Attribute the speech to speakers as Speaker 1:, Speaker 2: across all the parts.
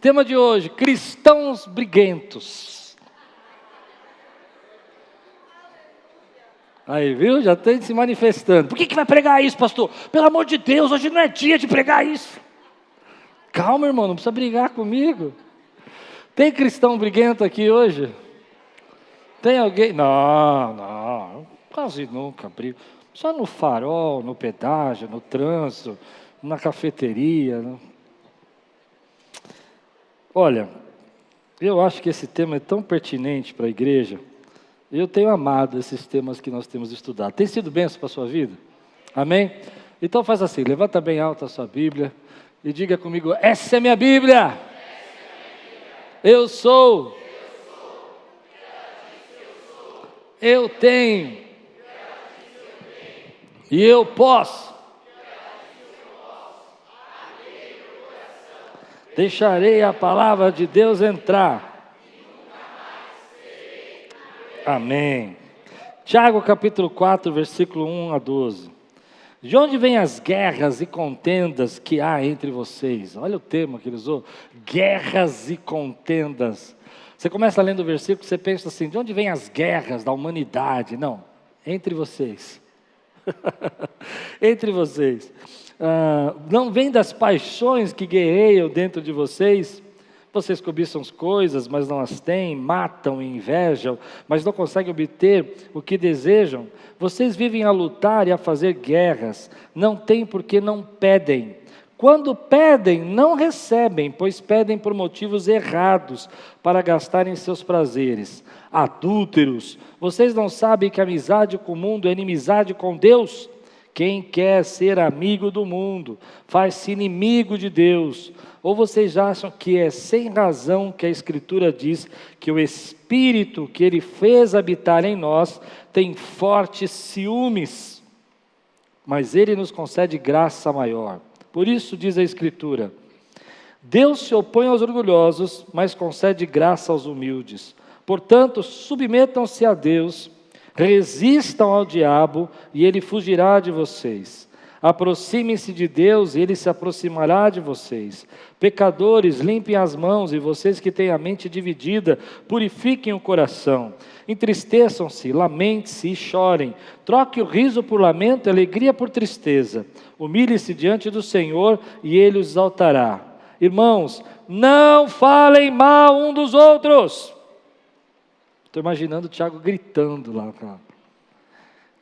Speaker 1: Tema de hoje, cristãos briguentos. Aí, viu? Já tem se manifestando. Por que vai pregar isso, pastor? Pelo amor de Deus, hoje não é dia de pregar isso. Calma, irmão, não precisa brigar comigo. Tem cristão briguento aqui hoje? Tem alguém? Não, quase nunca brigo. Só no farol, no pedágio, no trânsito, na cafeteria. Né? Olha, eu acho que esse tema é tão pertinente para a igreja. Eu tenho amado esses temas que nós temos estudado. Tem sido bênção para a sua vida? Amém? Então faz assim, levanta bem alto a sua Bíblia e diga comigo, essa é minha Bíblia. Eu sou. Eu tenho. E eu posso. Deixarei a palavra de Deus entrar. Amém. Tiago capítulo 4, versículo 1 a 12. De onde vêm as guerras e contendas que há entre vocês? Olha o termo que ele usou. Guerras e contendas. Você começa lendo o versículo, você pensa assim, de onde vêm as guerras da humanidade? Não, entre vocês. Entre vocês. Não vem das paixões que guerreiam dentro de vocês? Vocês cobiçam as coisas, mas não as têm, matam e invejam, mas não conseguem obter o que desejam. Vocês vivem a lutar e a fazer guerras, não têm porque não pedem. Quando pedem, não recebem, pois pedem por motivos errados, para gastarem seus prazeres. Adúlteros, vocês não sabem que amizade com o mundo é inimizade com Deus? Quem quer ser amigo do mundo, faz-se inimigo de Deus. Ou vocês acham que é sem razão que a Escritura diz que o Espírito que Ele fez habitar em nós tem fortes ciúmes, mas Ele nos concede graça maior. Por isso diz a Escritura, Deus se opõe aos orgulhosos, mas concede graça aos humildes. Portanto, submetam-se a Deus, resistam ao diabo e ele fugirá de vocês. Aproximem-se de Deus e ele se aproximará de vocês. Pecadores, limpem as mãos e vocês que têm a mente dividida, purifiquem o coração. Entristeçam-se, lamente-se e chorem. Troque o riso por lamento e alegria por tristeza. Humilhe-se diante do Senhor e Ele os exaltará. Irmãos, não falem mal um dos outros. Estou imaginando o Tiago gritando lá.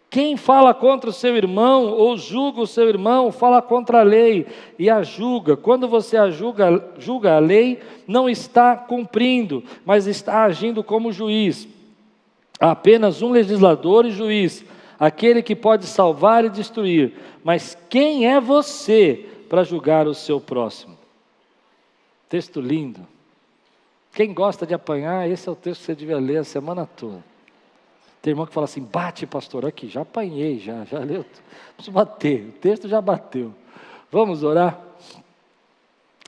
Speaker 1: Quem fala contra o seu irmão ou julga o seu irmão, fala contra a lei e a julga. Quando você julga a lei, não está cumprindo, mas está agindo como juiz. Há apenas um legislador e juiz, aquele que pode salvar e destruir. Mas quem é você para julgar o seu próximo? Texto lindo. Quem gosta de apanhar, esse é o texto que você devia ler a semana toda. Tem irmão que fala assim, bate pastor, aqui, já apanhei, já leu, não preciso bater, o texto já bateu. Vamos orar?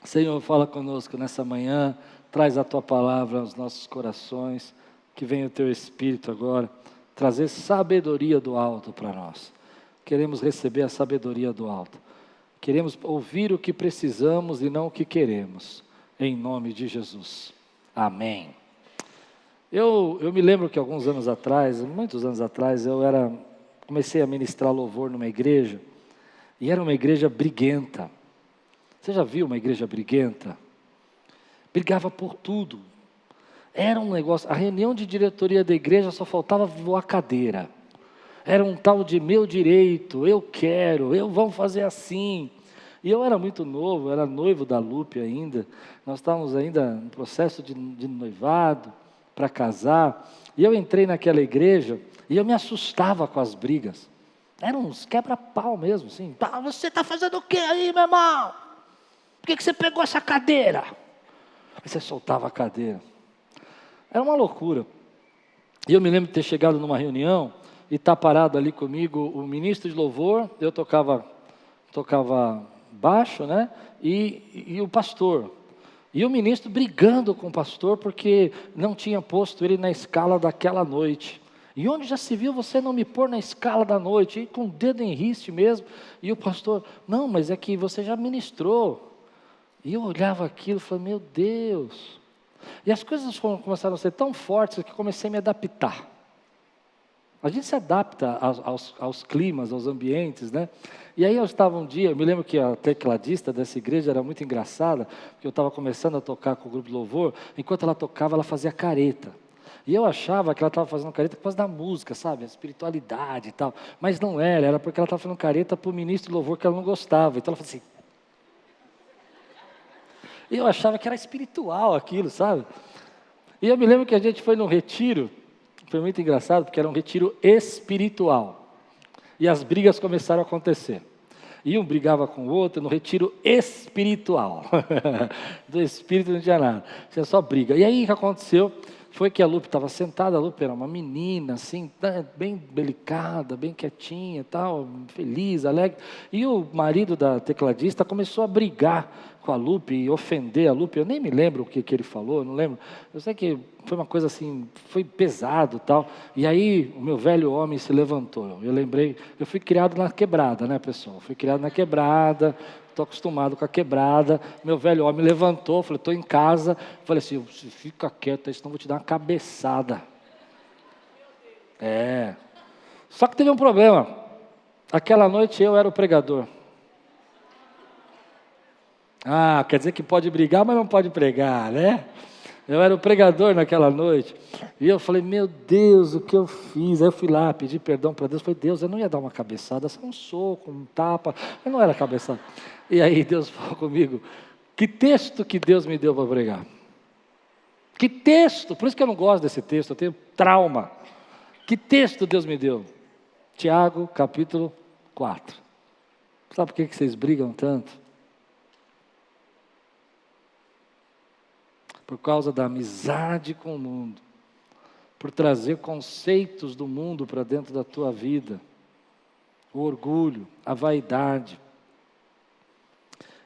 Speaker 1: Senhor, fala conosco nessa manhã, traz a Tua palavra aos nossos corações, que venha o Teu Espírito agora, trazer sabedoria do alto para nós. Queremos receber a sabedoria do alto, queremos ouvir o que precisamos e não o que queremos, em nome de Jesus. Amém. Eu me lembro que alguns anos atrás, muitos anos atrás, comecei a ministrar louvor numa igreja, e era uma igreja briguenta. Você já viu uma igreja briguenta? Brigava por tudo. Era um negócio, a reunião de diretoria da igreja só faltava voar cadeira. Era um tal de meu direito, eu quero, vamos fazer assim. E eu era muito novo, era noivo da Lupe ainda, nós estávamos ainda no processo de noivado, para casar, e eu entrei naquela igreja, e eu me assustava com as brigas, eram uns quebra-pau mesmo, assim, você está fazendo o que aí, meu irmão? Por que você pegou essa cadeira? Aí você soltava a cadeira, era uma loucura, e eu me lembro de ter chegado numa reunião, e estar parado ali comigo, o ministro de louvor, eu tocava baixo, né, e o pastor, e o ministro brigando com o pastor, porque não tinha posto ele na escala daquela noite. E onde já se viu você não me pôr na escala da noite? E com o dedo em riste mesmo. E o pastor, não, mas é que você já ministrou. E eu olhava aquilo e falei, meu Deus. E as coisas começaram a ser tão fortes que eu comecei a me adaptar. A gente se adapta aos climas, aos ambientes, né? E aí eu estava um dia, eu me lembro que a tecladista dessa igreja era muito engraçada, porque eu estava começando a tocar com o grupo de louvor, enquanto ela tocava, ela fazia careta. E eu achava que ela estava fazendo careta por causa da música, sabe? A espiritualidade e tal. Mas não era porque ela estava fazendo careta para o ministro de louvor que ela não gostava. Então ela falou assim. E eu achava que era espiritual aquilo, sabe? E eu me lembro que a gente foi num retiro, foi muito engraçado, porque era um retiro espiritual. E as brigas começaram a acontecer. E um brigava com o outro no retiro espiritual. Do espírito não tinha nada, tinha só briga. E aí o que aconteceu foi que a Lupe estava sentada, a Lupe era uma menina, assim, bem delicada, bem quietinha, tal, feliz, alegre. E o marido da tecladista começou a brigar com a Lupe e ofender a Lupe. Eu nem me lembro o que ele falou, não lembro. Eu sei que foi uma coisa assim, foi pesado, tal. E aí o meu velho homem se levantou. Eu lembrei, eu fui criado na quebrada, né, pessoal? Fui criado na quebrada. Estou acostumado com a quebrada. Meu velho homem levantou, falei, estou em casa. Falei assim, fica quieto, senão vou te dar uma cabeçada. Só que teve um problema. Aquela noite eu era o pregador. Quer dizer que pode brigar, mas não pode pregar, né? Eu era o pregador naquela noite. E eu falei, meu Deus, o que eu fiz? Aí eu fui lá, pedi perdão para Deus. Falei, Deus, eu não ia dar uma cabeçada, só um soco, um tapa. Mas não era cabeçada. E aí Deus falou comigo, que texto que Deus me deu para pregar? Que texto? Por isso que eu não gosto desse texto, eu tenho trauma. Que texto Deus me deu? Tiago, capítulo 4. Sabe por que vocês brigam tanto? Por causa da amizade com o mundo, por trazer conceitos do mundo para dentro da tua vida, o orgulho, a vaidade.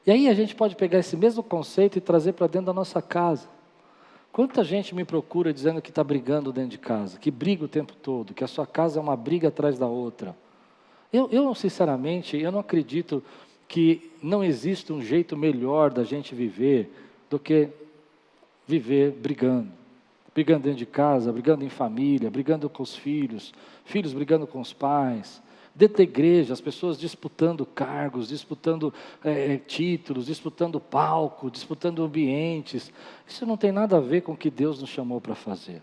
Speaker 1: E aí a gente pode pegar esse mesmo conceito e trazer para dentro da nossa casa. Quanta gente me procura dizendo que está brigando dentro de casa, que briga o tempo todo, que a sua casa é uma briga atrás da outra. Eu sinceramente, eu não acredito que não existe um jeito melhor da gente viver do que viver brigando dentro de casa, brigando em família, brigando com os filhos brigando com os pais, dentro da igreja, as pessoas disputando cargos, disputando títulos, disputando palco, disputando ambientes. Isso não tem nada a ver com o que Deus nos chamou para fazer.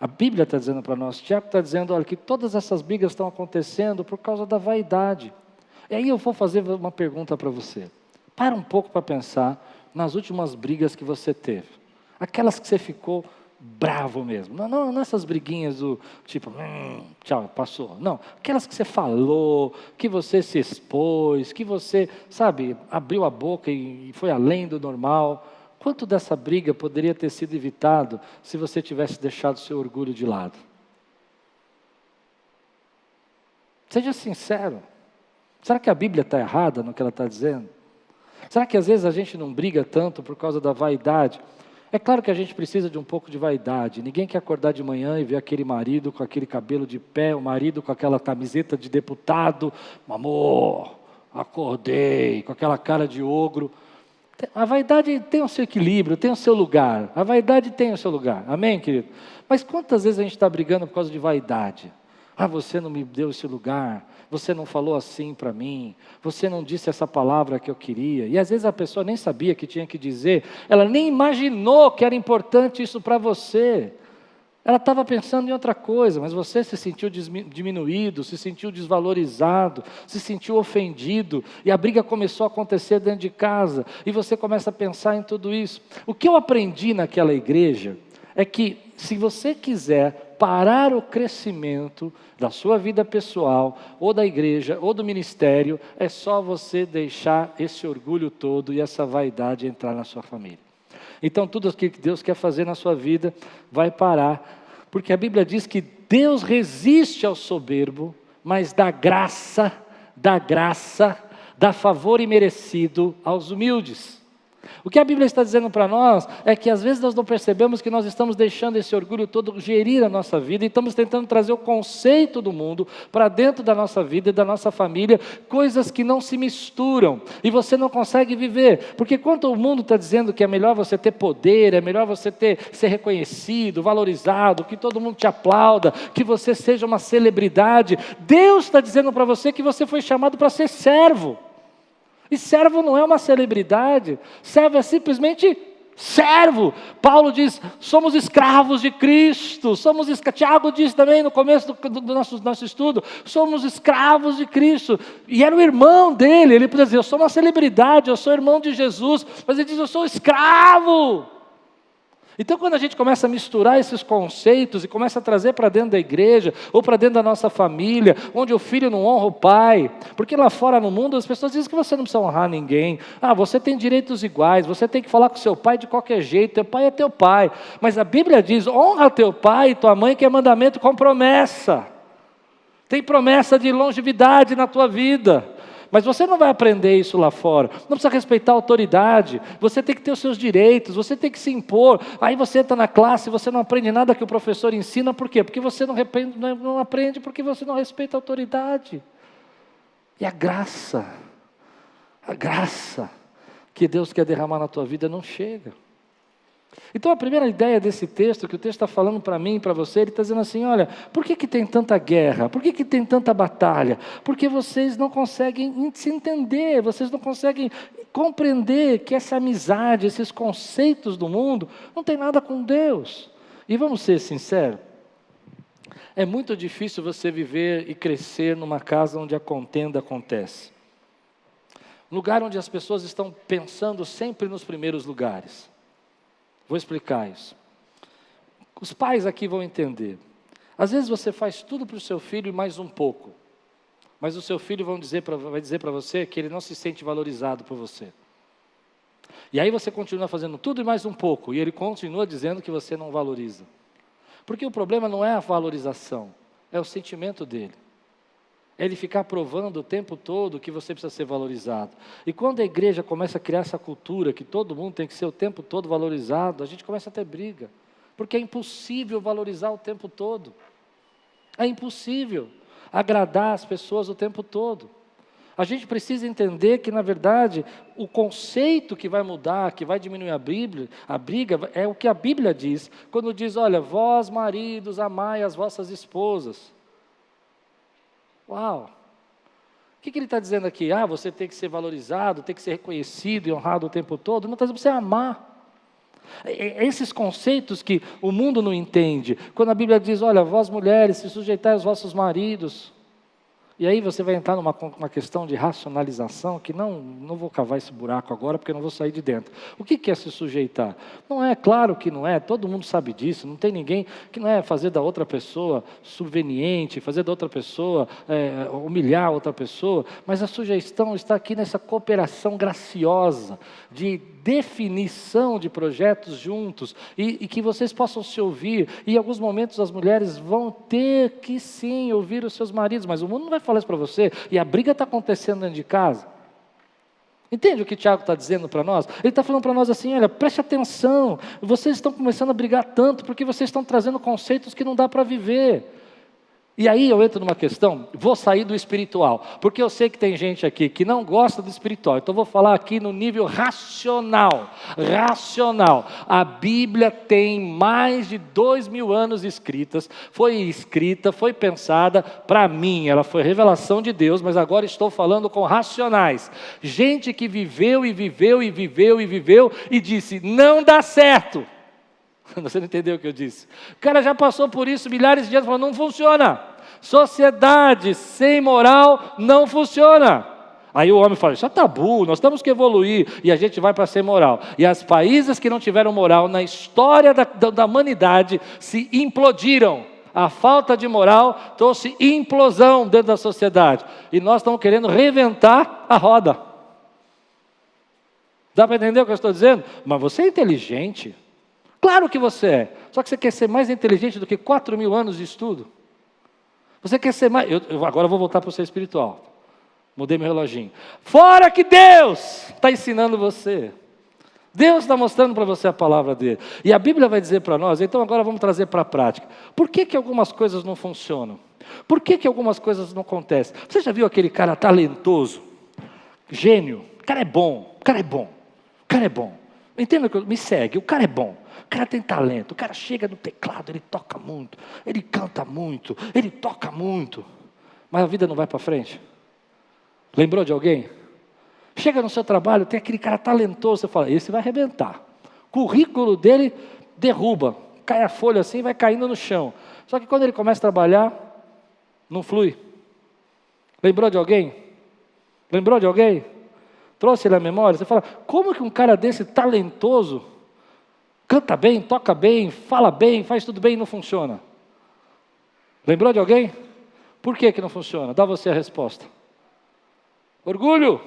Speaker 1: A Bíblia está dizendo para nós, Tiago está dizendo, olha, que todas essas brigas estão acontecendo por causa da vaidade. E aí eu vou fazer uma pergunta para você. Para um pouco para pensar nas últimas brigas que você teve. Aquelas que você ficou bravo mesmo. Não nessas briguinhas do tipo, tchau, passou. Não, aquelas que você falou, que você se expôs, que você, sabe, abriu a boca e foi além do normal. Quanto dessa briga poderia ter sido evitado se você tivesse deixado seu orgulho de lado? Seja sincero. Será que a Bíblia está errada no que ela está dizendo? Será que às vezes a gente não briga tanto por causa da vaidade? É claro que a gente precisa de um pouco de vaidade. Ninguém quer acordar de manhã e ver aquele marido com aquele cabelo de pé, o marido com aquela camiseta de deputado, amor, acordei, com aquela cara de ogro. A vaidade tem o seu equilíbrio, tem o seu lugar. A vaidade tem o seu lugar. Amém, querido? Mas quantas vezes a gente está brigando por causa de vaidade? Você não me deu esse lugar, você não falou assim para mim, você não disse essa palavra que eu queria. E às vezes a pessoa nem sabia que tinha que dizer, ela nem imaginou que era importante isso para você. Ela estava pensando em outra coisa, mas você se sentiu diminuído, se sentiu desvalorizado, se sentiu ofendido, e a briga começou a acontecer dentro de casa, e você começa a pensar em tudo isso. O que eu aprendi naquela igreja é que, se você quiser parar o crescimento da sua vida pessoal, ou da igreja, ou do ministério, é só você deixar esse orgulho todo e essa vaidade entrar na sua família. Então tudo aquilo que Deus quer fazer na sua vida vai parar, porque a Bíblia diz que Deus resiste ao soberbo, mas dá graça, dá favor imerecido aos humildes. O que a Bíblia está dizendo para nós é que às vezes nós não percebemos que nós estamos deixando esse orgulho todo gerir a nossa vida e estamos tentando trazer o conceito do mundo para dentro da nossa vida e da nossa família, coisas que não se misturam e você não consegue viver, porque quando o mundo está dizendo que é melhor você ter poder, é melhor você ser reconhecido, valorizado, que todo mundo te aplauda, que você seja uma celebridade, Deus está dizendo para você que você foi chamado para ser servo. E servo não é uma celebridade, servo é simplesmente servo. Paulo diz, somos escravos de Cristo, Tiago diz também no começo do nosso estudo, somos escravos de Cristo, e era o irmão dele, ele podia dizer, eu sou uma celebridade, eu sou irmão de Jesus, mas ele diz, eu sou escravo. Então, quando a gente começa a misturar esses conceitos e começa a trazer para dentro da igreja, ou para dentro da nossa família, onde o filho não honra o pai, porque lá fora no mundo as pessoas dizem que você não precisa honrar ninguém, você tem direitos iguais, você tem que falar com seu pai de qualquer jeito, teu pai é teu pai, mas a Bíblia diz, honra teu pai e tua mãe, que é mandamento com promessa, tem promessa de longevidade na tua vida. Mas você não vai aprender isso lá fora, não precisa respeitar a autoridade, você tem que ter os seus direitos, você tem que se impor, aí você entra na classe, você não aprende nada que o professor ensina, por quê? Porque você não aprende porque você não respeita a autoridade. E a graça que Deus quer derramar na tua vida não chega. Então a primeira ideia desse texto, que o texto está falando para mim e para você, ele está dizendo assim, olha, por que tem tanta guerra? Por que tem tanta batalha? Porque vocês não conseguem se entender, vocês não conseguem compreender que essa amizade, esses conceitos do mundo, não tem nada com Deus. E vamos ser sinceros, é muito difícil você viver e crescer numa casa onde a contenda acontece. Lugar onde as pessoas estão pensando sempre nos primeiros lugares. Vou explicar isso. Os pais aqui vão entender. Às vezes você faz tudo para o seu filho e mais um pouco. Mas o seu filho vai dizer para você que ele não se sente valorizado por você. E aí você continua fazendo tudo e mais um pouco. E ele continua dizendo que você não valoriza. Porque o problema não é a valorização. É o sentimento dele. É ele ficar provando o tempo todo que você precisa ser valorizado. E quando a igreja começa a criar essa cultura, que todo mundo tem que ser o tempo todo valorizado, a gente começa a ter briga. Porque é impossível valorizar o tempo todo. É impossível agradar as pessoas o tempo todo. A gente precisa entender que, na verdade, o conceito que vai mudar, que vai diminuir a briga, é o que a Bíblia diz. Quando diz, olha, vós maridos, amai as vossas esposas. Uau! O que ele está dizendo aqui? Você tem que ser valorizado, tem que ser reconhecido e honrado o tempo todo. Não está dizendo para você amar. Esses conceitos que o mundo não entende. Quando a Bíblia diz, olha, vós mulheres, se sujeitai aos vossos maridos. E aí você vai entrar numa questão de racionalização, que não vou cavar esse buraco agora, porque não vou sair de dentro. O que é se sujeitar? Não é, claro que não é, todo mundo sabe disso, não tem ninguém que não é fazer da outra pessoa subveniente, fazer da outra pessoa, humilhar a outra pessoa, mas a sugestão está aqui nessa cooperação graciosa, de definição de projetos juntos, e que vocês possam se ouvir, e em alguns momentos as mulheres vão ter que sim ouvir os seus maridos, mas o mundo não vai falar isso para você, e a briga está acontecendo dentro de casa. Entende o que Tiago está dizendo para nós? Ele está falando para nós assim, olha, preste atenção, vocês estão começando a brigar tanto, porque vocês estão trazendo conceitos que não dá para viver. E aí eu entro numa questão, vou sair do espiritual, porque eu sei que tem gente aqui que não gosta do espiritual, então vou falar aqui no nível racional. A Bíblia tem mais de 2000 anos escritas, foi pensada para mim, ela foi revelação de Deus, mas agora estou falando com racionais. Gente que viveu e disse, não dá certo. Você não entendeu o que eu disse? O cara já passou por isso milhares de anos, falando, não funciona. Sociedade sem moral não funciona. Aí o homem fala, isso é tabu, nós temos que evoluir, e a gente vai para ser moral. E os países que não tiveram moral na história da humanidade se implodiram. A falta de moral trouxe implosão dentro da sociedade. E nós estamos querendo reventar a roda. Dá para entender o que eu estou dizendo? Mas você é inteligente. Claro que você é, só que você quer ser mais inteligente do que 4000 anos de estudo. Você quer ser mais... agora eu vou voltar para o ser espiritual. Mudei meu reloginho. Fora que Deus está ensinando você. Deus está mostrando para você a palavra dele. E a Bíblia vai dizer para nós, então agora vamos trazer para a prática. Por que algumas coisas não funcionam? Por que algumas coisas não acontecem? Você já viu aquele cara talentoso, gênio? O cara é bom, o cara é bom, o cara é bom. Entenda, me segue, o cara é bom. O cara tem talento, o cara chega no teclado, ele toca muito, ele canta muito, ele toca muito. Mas a vida não vai para frente. Lembrou de alguém? Chega no seu trabalho, tem aquele cara talentoso, você fala, esse vai arrebentar. O currículo dele derruba, cai a folha assim, vai caindo no chão. Só que quando ele começa a trabalhar, não flui. Lembrou de alguém? Lembrou de alguém? Trouxe ele à memória? Você fala, como que um cara desse talentoso, canta bem, toca bem, fala bem, faz tudo bem e não funciona? Lembrou de alguém? Por que não funciona? Dá você a resposta. Orgulho.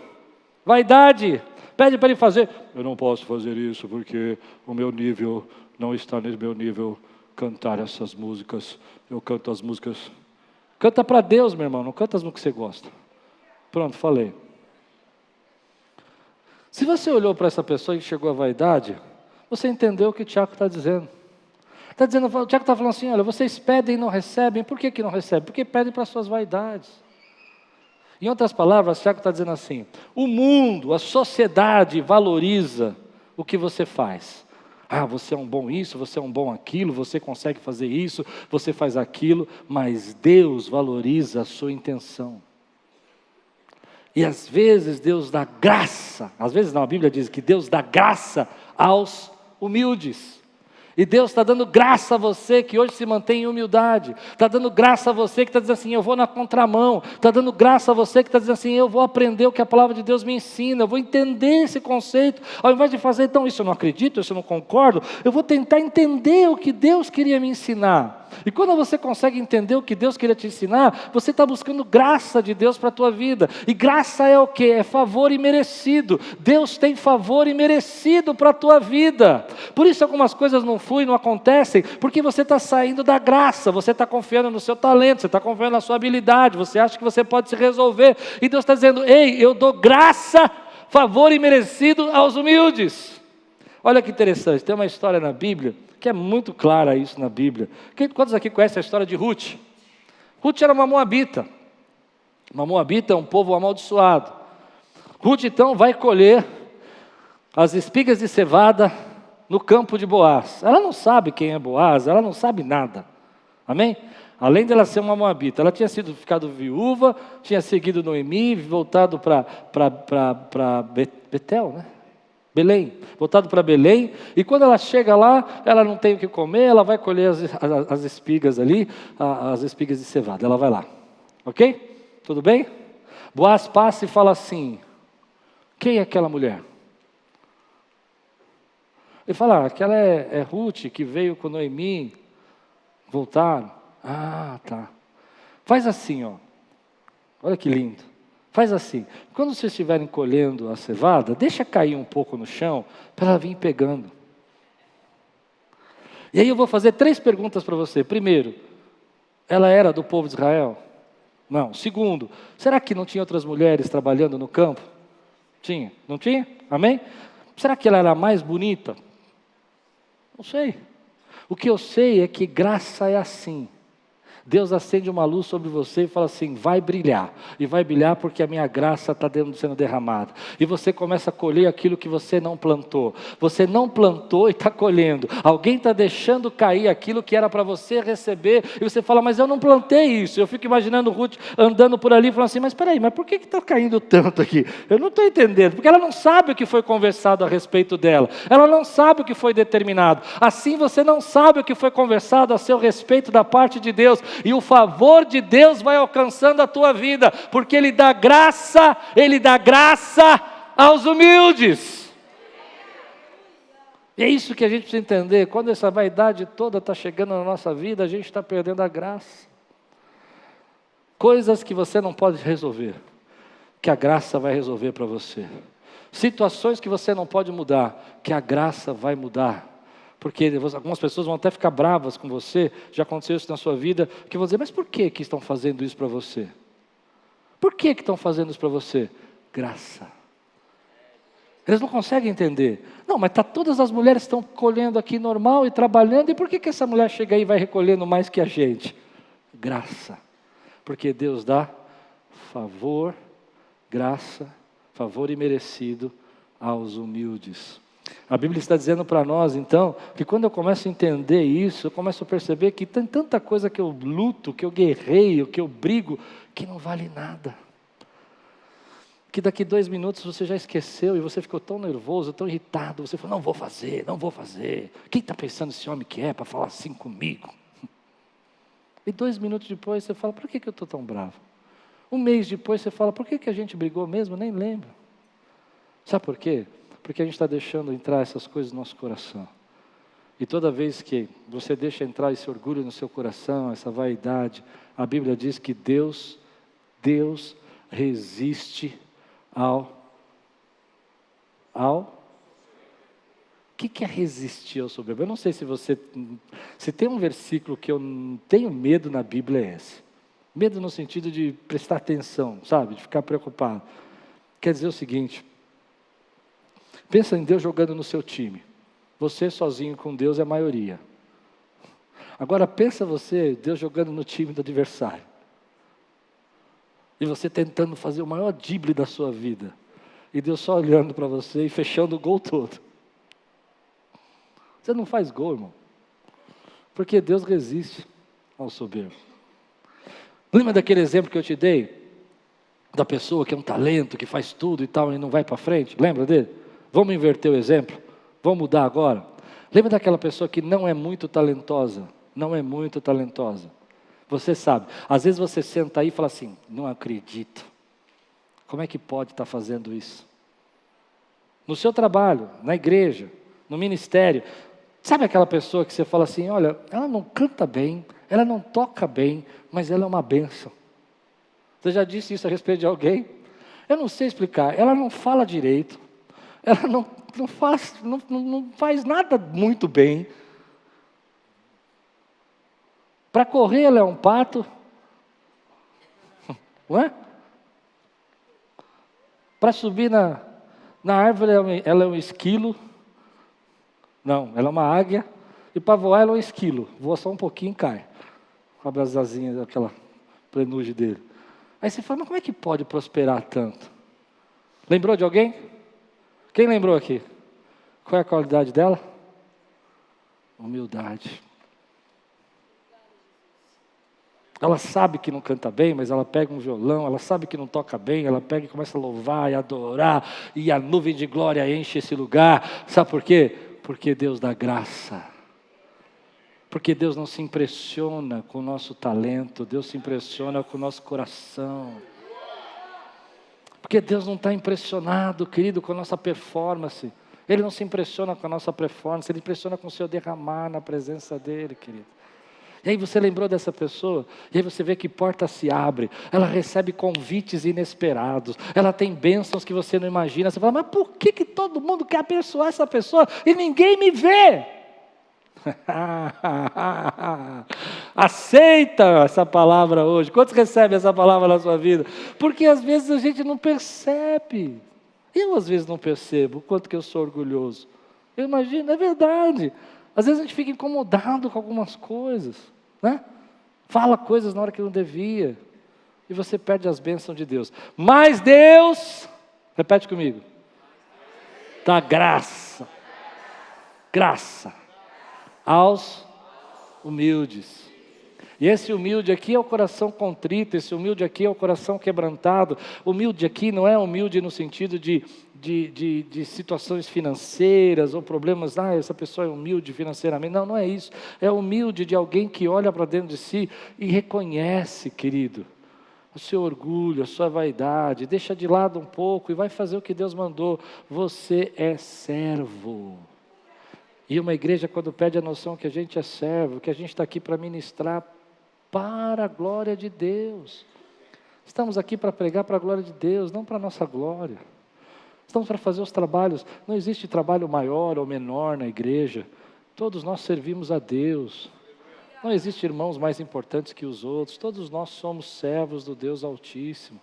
Speaker 1: Vaidade, pede para ele fazer. Eu não posso fazer isso porque o meu nível não está no meu nível cantar essas músicas. Eu canto as músicas. Canta para Deus, meu irmão, não canta as músicas que você gosta. Pronto, falei. Se você olhou para essa pessoa e chegou à vaidade, você entendeu o que o Tiago está dizendo. O Tiago está falando assim, olha, vocês pedem e não recebem. Por que não recebem? Porque pedem para suas vaidades. Em outras palavras, Tiago está dizendo assim, o mundo, a sociedade valoriza o que você faz. Ah, você é um bom isso, você é um bom aquilo, você consegue fazer isso, você faz aquilo, mas Deus valoriza a sua intenção. E às vezes Deus dá graça, às vezes não, a Bíblia diz que Deus dá graça aos humildes. E Deus está dando graça a você que hoje se mantém em humildade. Está dando graça a você que está dizendo assim, eu vou na contramão. Está dando graça a você que está dizendo assim, eu vou aprender o que a palavra de Deus me ensina. Eu vou entender esse conceito. Ao invés de fazer, então, isso eu não acredito, isso eu não concordo. Eu vou tentar entender o que Deus queria me ensinar. E quando você consegue entender o que Deus queria te ensinar, você está buscando graça de Deus para a tua vida. E graça é o quê? É favor imerecido. Deus tem favor imerecido para a tua vida. Por isso algumas coisas não fluem, não acontecem, porque você está saindo da graça, você está confiando no seu talento, você está confiando na sua habilidade, você acha que você pode se resolver. E Deus está dizendo, ei, eu dou graça, favor imerecido aos humildes. Olha que interessante, tem uma história na Bíblia, que é muito clara isso na Bíblia. Quantos aqui conhecem a história de Ruth? Ruth era uma moabita. Uma moabita é um povo amaldiçoado. Ruth então vai colher as espigas de cevada no campo de Boaz. Ela não sabe quem é Boaz, ela não sabe nada. Amém? Além de ela ser uma moabita, ela tinha ficado viúva, tinha seguido Noemi, voltado para Betel, né? Belém, voltado para Belém, e quando ela chega lá, ela não tem o que comer, ela vai colher as espigas ali, as espigas de cevada, ela vai lá, ok? Tudo bem? Boaz passa e fala assim, quem é aquela mulher? Ele fala, aquela é Ruth, que veio com Noemi, voltaram. Ah, tá. Faz assim, ó, olha que lindo. Faz assim, quando vocês estiverem colhendo a cevada, deixa cair um pouco no chão, para ela vir pegando. E aí eu vou fazer 3 perguntas para você. Primeiro, ela era do povo de Israel? Não. Segundo, será que não tinha outras mulheres trabalhando no campo? Tinha, não tinha? Amém? Será que ela era mais bonita? Não sei. O que eu sei é que graça é assim. Deus acende uma luz sobre você e fala assim, vai brilhar. E vai brilhar porque a minha graça está sendo derramada. E você começa a colher aquilo que você não plantou. Você não plantou e está colhendo. Alguém está deixando cair aquilo que era para você receber. E você fala, mas eu não plantei isso. Eu fico imaginando Ruth andando por ali e falando assim, mas peraí, mas por que está caindo tanto aqui? Eu não estou entendendo. Porque ela não sabe o que foi conversado a respeito dela. Ela não sabe o que foi determinado. Assim você não sabe o que foi conversado a seu respeito da parte de Deus. E o favor de Deus vai alcançando a tua vida, porque Ele dá graça aos humildes. E é isso que a gente precisa entender, quando essa vaidade toda está chegando na nossa vida, a gente está perdendo a graça. Coisas que você não pode resolver, que a graça vai resolver para você. Situações que você não pode mudar, que a graça vai mudar. Porque algumas pessoas vão até ficar bravas com você, já aconteceu isso na sua vida, que vão dizer, mas por que estão fazendo isso para você? Por que estão fazendo isso para você? Graça. Eles não conseguem entender. Não, mas todas as mulheres estão colhendo aqui normal e trabalhando, e por que essa mulher chega aí e vai recolhendo mais que a gente? Graça. Porque Deus dá favor, graça, favor imerecido aos humildes. A Bíblia está dizendo para nós, então, que quando eu começo a entender isso, eu começo a perceber que tem tanta coisa que eu luto, que eu guerreio, que eu brigo, que não vale nada. Que daqui 2 minutos você já esqueceu e você ficou tão nervoso, tão irritado, você falou, não vou fazer, não vou fazer. Quem está pensando esse homem que é para falar assim comigo? E 2 minutos depois você fala, por que eu estou tão bravo? 1 mês depois você fala, por que a gente brigou mesmo? Nem lembro. Sabe por quê? Porque a gente está deixando entrar essas coisas no nosso coração. E toda vez que você deixa entrar esse orgulho no seu coração, essa vaidade, a Bíblia diz que Deus resiste ao... O que é resistir ao soberbo? Eu não sei se tem um versículo que eu tenho medo na Bíblia, é esse. Medo no sentido de prestar atenção, sabe? De ficar preocupado. Quer dizer o seguinte, pensa em Deus jogando no seu time. Você sozinho com Deus é a maioria. Agora pensa Deus jogando no time do adversário. E você tentando fazer o maior drible da sua vida. E Deus só olhando para você e fechando o gol todo. Você não faz gol, irmão. Porque Deus resiste ao soberbo. Lembra daquele exemplo que eu te dei? Da pessoa que é um talento, que faz tudo e tal, e não vai para frente? Lembra dele? Vamos inverter o exemplo? Vamos mudar agora? Lembra daquela pessoa que não é muito talentosa? Não é muito talentosa. Você sabe, às vezes você senta aí e fala assim, não acredito. Como é que pode estar fazendo isso? No seu trabalho, na igreja, no ministério. Sabe aquela pessoa que você fala assim, olha, ela não canta bem, ela não toca bem, mas ela é uma bênção. Você já disse isso a respeito de alguém? Eu não sei explicar, ela não fala direito, ela não faz nada muito bem. Para correr ela é um pato, não é? Para subir na árvore ela é um esquilo. Não, ela é uma águia. E para voar ela é um esquilo. Voa só um pouquinho e cai. Com as asinhas, aquela plenugem dele. Aí você fala, mas como é que pode prosperar tanto? Lembrou de alguém? Quem lembrou aqui? Qual é a qualidade dela? Humildade. Ela sabe que não canta bem, mas ela pega um violão, ela sabe que não toca bem, ela pega e começa a louvar e adorar, e a nuvem de glória enche esse lugar. Sabe por quê? Porque Deus dá graça. Porque Deus não se impressiona com o nosso talento, Deus se impressiona com o nosso coração. Porque Deus não está impressionado, querido, com a nossa performance. Ele não se impressiona com a nossa performance, Ele impressiona com o seu derramar na presença dEle, querido. E aí você lembrou dessa pessoa, e aí você vê que porta se abre, ela recebe convites inesperados, ela tem bênçãos que você não imagina. Você fala, mas por que todo mundo quer abençoar essa pessoa e ninguém me vê? Aceita essa palavra hoje. Quantos recebem essa palavra na sua vida? Porque às vezes a gente não percebe. Eu às vezes não percebo o quanto que eu sou orgulhoso. Eu imagino, é verdade. Às vezes a gente fica incomodado com algumas coisas, né? Fala coisas na hora que não devia, e você perde as bênçãos de Deus. Mas Deus, repete comigo, dá graça aos humildes. E esse humilde aqui é o coração contrito, esse humilde aqui é o coração quebrantado. Humilde aqui não é humilde no sentido de situações financeiras ou problemas, essa pessoa é humilde financeiramente. Não é isso. É humilde de alguém que olha para dentro de si e reconhece, querido, o seu orgulho, a sua vaidade, deixa de lado um pouco e vai fazer o que Deus mandou. Você é servo. E uma igreja, quando pede a noção que a gente é servo, que a gente está aqui para ministrar para a glória de Deus. Estamos aqui para pregar para a glória de Deus, não para a nossa glória. Estamos para fazer os trabalhos. Não existe trabalho maior ou menor na igreja. Todos nós servimos a Deus. Não existe irmãos mais importantes que os outros. Todos nós somos servos do Deus Altíssimo.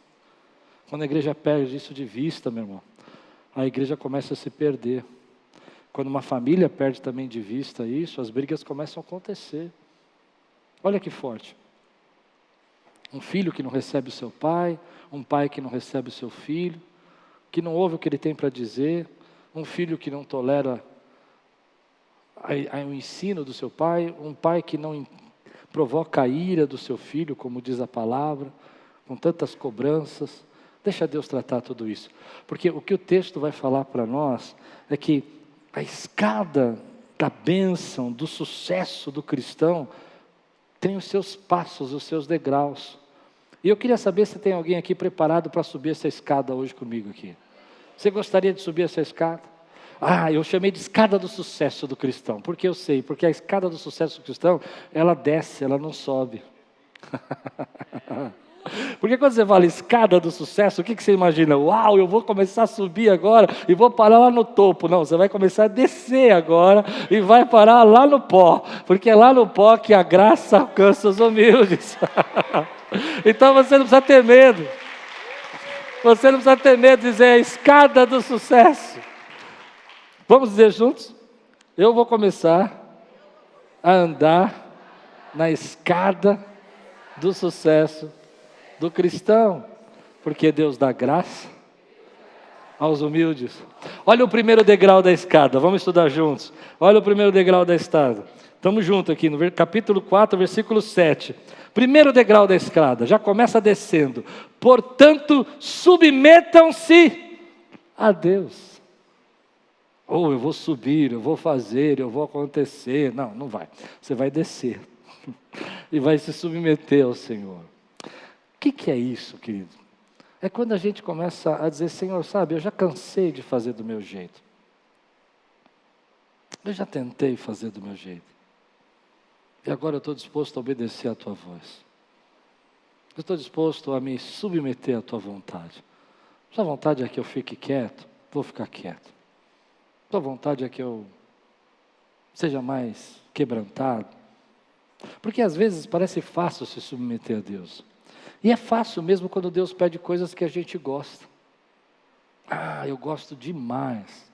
Speaker 1: Quando a igreja perde isso de vista, meu irmão, a igreja começa a se perder. Quando uma família perde também de vista isso, as brigas começam a acontecer. Olha que forte. Um filho que não recebe o seu pai, um pai que não recebe o seu filho, que não ouve o que ele tem para dizer, um filho que não tolera o ensino do seu pai, um pai que não provoca a ira do seu filho, como diz a palavra, com tantas cobranças. Deixa Deus tratar tudo isso. Porque o que o texto vai falar para nós é que a escada da bênção, do sucesso do cristão, tem os seus passos, os seus degraus. E eu queria saber se tem alguém aqui preparado para subir essa escada hoje comigo aqui. Você gostaria de subir essa escada? Eu chamei de escada do sucesso do cristão. Porque eu sei, porque a escada do sucesso do cristão, ela desce, ela não sobe. Porque quando você fala escada do sucesso, o que você imagina? Uau, eu vou começar a subir agora e vou parar lá no topo. Não, você vai começar a descer agora e vai parar lá no pó. Porque é lá no pó que a graça alcança os humildes. Então você não precisa ter medo. Você não precisa ter medo de dizer a escada do sucesso. Vamos dizer juntos? Eu vou começar a andar na escada do sucesso do cristão, porque Deus dá graça aos humildes. Olha o primeiro degrau da escada, vamos estudar juntos. Olha o primeiro degrau da escada. Estamos juntos aqui no capítulo 4, versículo 7. Primeiro degrau da escada, já começa descendo. Portanto, submetam-se a Deus. Eu vou subir, eu vou fazer, eu vou acontecer. Não, não vai. Você vai descer e vai se submeter ao Senhor. O que é isso, querido? É quando a gente começa a dizer, Senhor, sabe, eu já cansei de fazer do meu jeito. Eu já tentei fazer do meu jeito. E agora eu estou disposto a obedecer à Tua voz. Eu estou disposto a me submeter à Tua vontade. Sua vontade é que eu fique quieto, vou ficar quieto. Sua vontade é que eu seja mais quebrantado. Porque às vezes parece fácil se submeter a Deus. E é fácil mesmo quando Deus pede coisas que a gente gosta. Eu gosto demais.